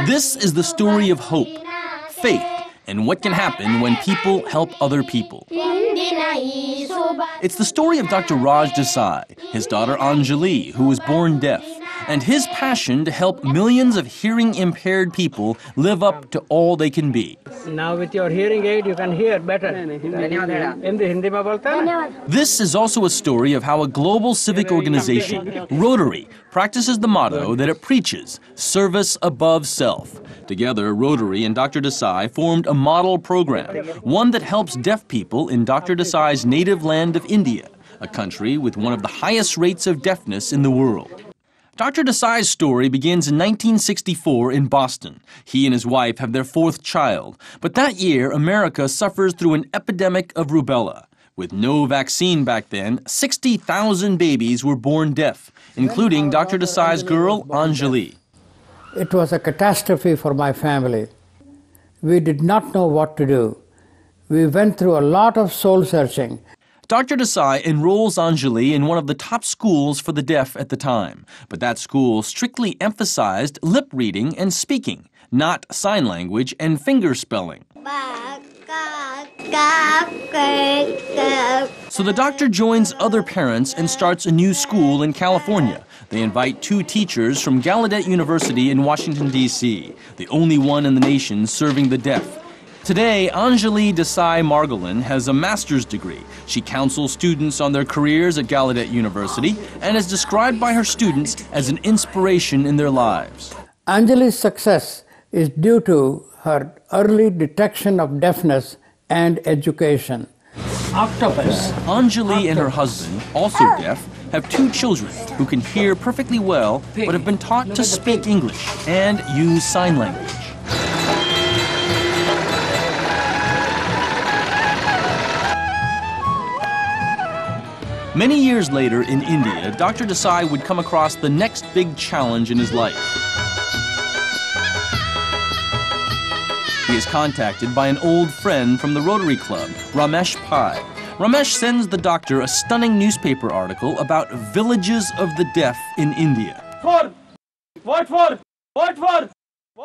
This is the story of hope, faith, and what can happen when people help other people. It's the story of Dr. Raj Desai, his daughter Anjali, who was born deaf, and his passion to help millions of hearing-impaired people live up to all they can be. Now with your hearing aid, you can hear better. This is also a story of how a global civic organization, Rotary, practices the motto that it preaches, service above self. Together, Rotary and Dr. Desai formed a model program, one that helps deaf people in Dr. Desai's native land of India, a country with one of the highest rates of deafness in the world. Dr. Desai's story begins in 1964 in Boston. He and his wife have their fourth child. But that year, America suffers through an epidemic of rubella. With no vaccine back then, 60,000 babies were born deaf, including Dr. Desai's girl, Anjali. It was a catastrophe for my family. We did not know what to do. We went through a lot of soul searching. Dr. Desai enrolls Anjali in one of the top schools for the deaf at the time, but that school strictly emphasized lip reading and speaking, not sign language and finger spelling. So the doctor joins other parents and starts a new school in California. They invite 2 teachers from Gallaudet University in Washington, D.C., the only one in the nation serving the deaf. Today, Anjali Desai Margolin has a master's degree. She counsels students on their careers at Gallaudet University and is described by her students as an inspiration in their lives. Anjali's success is due to her early detection of deafness and education. Octopus. Anjali and her husband, also deaf, have 2 children who can hear perfectly well but have been taught to speak English and use sign language. Many years later in India, Dr. Desai would come across the next big challenge in his life. He is contacted by an old friend from the Rotary Club, Ramesh Pai. Ramesh sends the doctor a stunning newspaper article about villages of the deaf in India.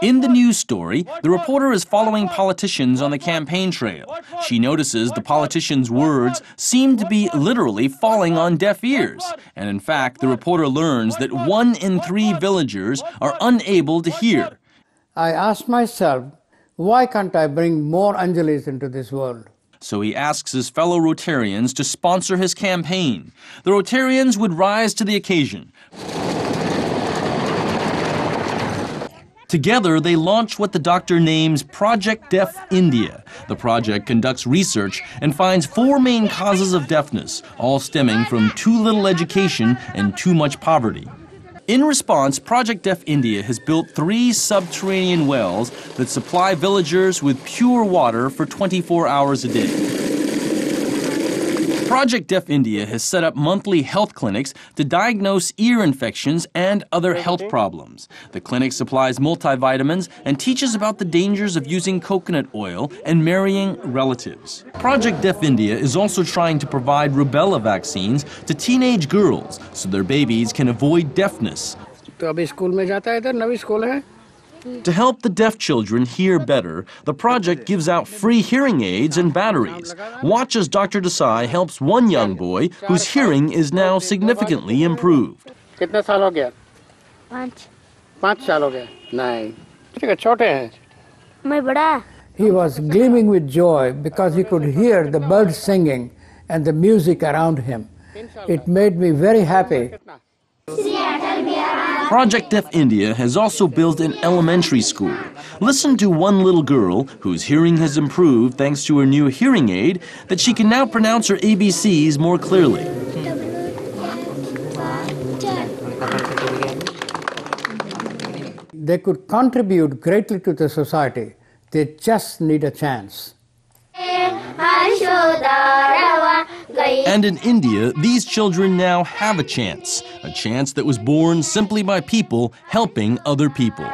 In the news story, the reporter is following politicians on the campaign trail. She notices the politicians' words seem to be literally falling on deaf ears. And in fact, the reporter learns that 1 in 3 villagers are unable to hear. I asked myself, why can't I bring more Anjalis into this world? So he asks his fellow Rotarians to sponsor his campaign. The Rotarians would rise to the occasion. Together, they launch what the doctor names Project Deaf India. The project conducts research and finds 4 main causes of deafness, all stemming from too little education and too much poverty. In response, Project Deaf India has built 3 subterranean wells that supply villagers with pure water for 24 hours a day. Project Deaf India has set up monthly health clinics to diagnose ear infections and other health problems. The clinic supplies multivitamins and teaches about the dangers of using coconut oil and marrying relatives. Project Deaf India is also trying to provide rubella vaccines to teenage girls so their babies can avoid deafness. To help the deaf children hear better, the project gives out free hearing aids and batteries. Watch as Dr. Desai helps one young boy whose hearing is now significantly improved. He was gleaming with joy because he could hear the birds singing and the music around him. It made me very happy. Project Deaf India has also built an elementary school. Listen to one little girl whose hearing has improved thanks to her new hearing aid that she can now pronounce her ABCs more clearly. They could contribute greatly to the society. They just need a chance. And in India, these children now have a chance that was born simply by people helping other people.